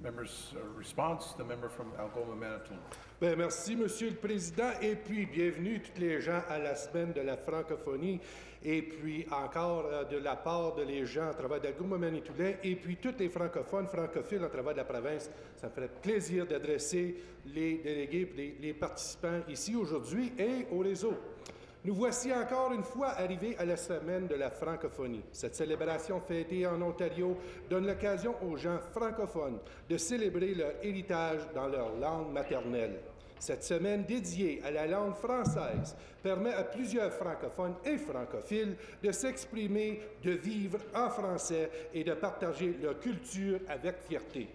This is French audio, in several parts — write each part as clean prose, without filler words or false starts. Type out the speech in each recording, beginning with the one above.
Member's response, the member from Algoma, Manitoulin. Bien, merci, Monsieur le Président, et puis bienvenue tous les gens à la semaine de la francophonie, et puis encore de la part de les gens à travers d'Algoma, Manitoulin, et puis tous les francophones, francophiles à travers de la province. Ça me ferait plaisir d'adresser les délégués et les participants ici aujourd'hui et au réseau. Nous voici encore une fois arrivés à la semaine de la francophonie. Cette célébration fêtée en Ontario donne l'occasion aux gens francophones de célébrer leur héritage dans leur langue maternelle. Cette semaine dédiée à la langue française permet à plusieurs francophones et francophiles de s'exprimer, de vivre en français et de partager leur culture avec fierté.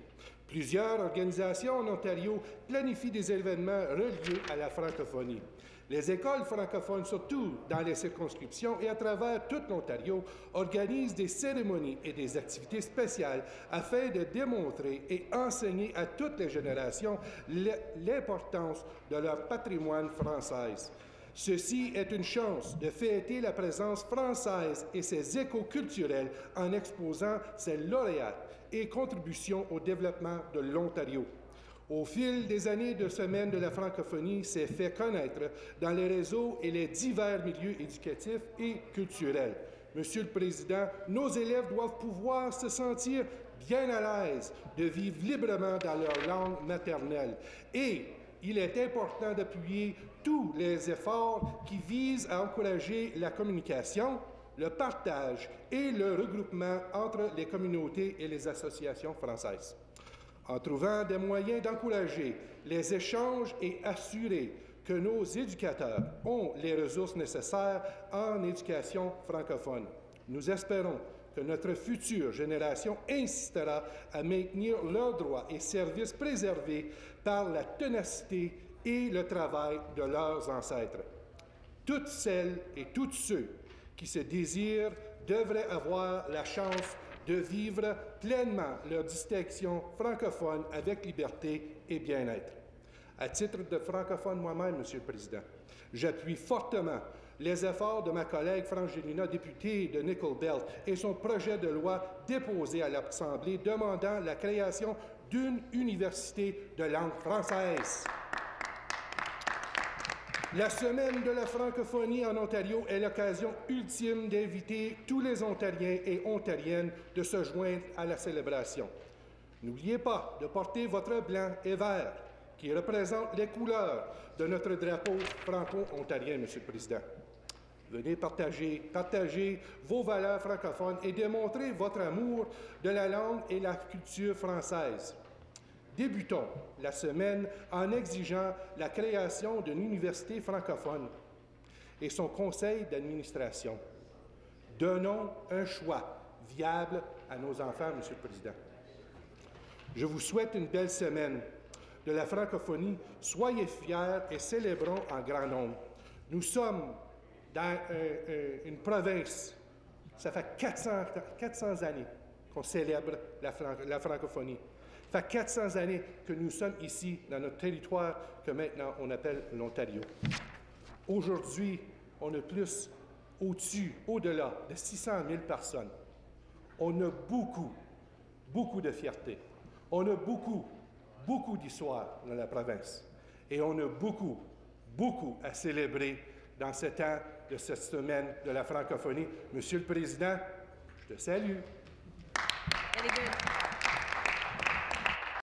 Plusieurs organisations en Ontario planifient des événements reliés à la francophonie. Les écoles francophones, surtout dans les circonscriptions et à travers tout l'Ontario, organisent des cérémonies et des activités spéciales afin de démontrer et enseigner à toutes les générations l'importance de leur patrimoine français. Ceci est une chance de fêter la présence française et ses échos culturels en exposant ses lauréats et contributions au développement de l'Ontario. Au fil des années de semaine de la francophonie, s'est fait connaître dans les réseaux et les divers milieux éducatifs et culturels. Monsieur le Président, nos élèves doivent pouvoir se sentir bien à l'aise de vivre librement dans leur langue maternelle. Et il est important d'appuyer tous les efforts qui visent à encourager la communication, le partage et le regroupement entre les communautés et les associations françaises. En trouvant des moyens d'encourager les échanges et assurer que nos éducateurs ont les ressources nécessaires en éducation francophone. Nous espérons que notre future génération insistera à maintenir leurs droits et services préservés par la ténacité et le travail de leurs ancêtres. Toutes celles et tous ceux qui se désirent devraient avoir la chance de vivre pleinement leur distinction francophone avec liberté et bien-être. À titre de francophone moi-même, Monsieur le Président, j'appuie fortement les efforts de ma collègue Frangelina, députée de Nickel Belt, et son projet de loi déposé à l'Assemblée demandant la création d'une université de langue française. La Semaine de la francophonie en Ontario est l'occasion ultime d'inviter tous les Ontariens et Ontariennes de se joindre à la célébration. N'oubliez pas de porter votre blanc et vert, qui représente les couleurs de notre drapeau franco-ontarien, Monsieur le Président. Venez partager vos valeurs francophones et démontrer votre amour de la langue et la culture française. Débutons la semaine en exigeant la création d'une université francophone et son conseil d'administration. Donnons un choix viable à nos enfants, Monsieur le Président. Je vous souhaite une belle semaine de la francophonie. Soyez fiers et célébrons en grand nombre. Nous sommes dans une province, ça fait 400 années qu'on célèbre la francophonie. Ça fait 400 années que nous sommes ici, dans notre territoire, que maintenant on appelle l'Ontario. Aujourd'hui, on a plus, au-dessus, au-delà de 600 000 personnes. On a beaucoup de fierté. On a beaucoup d'histoire dans la province. Et on a beaucoup à célébrer dans ce temps de cette semaine de la francophonie. Monsieur le Président, je te salue. Very good.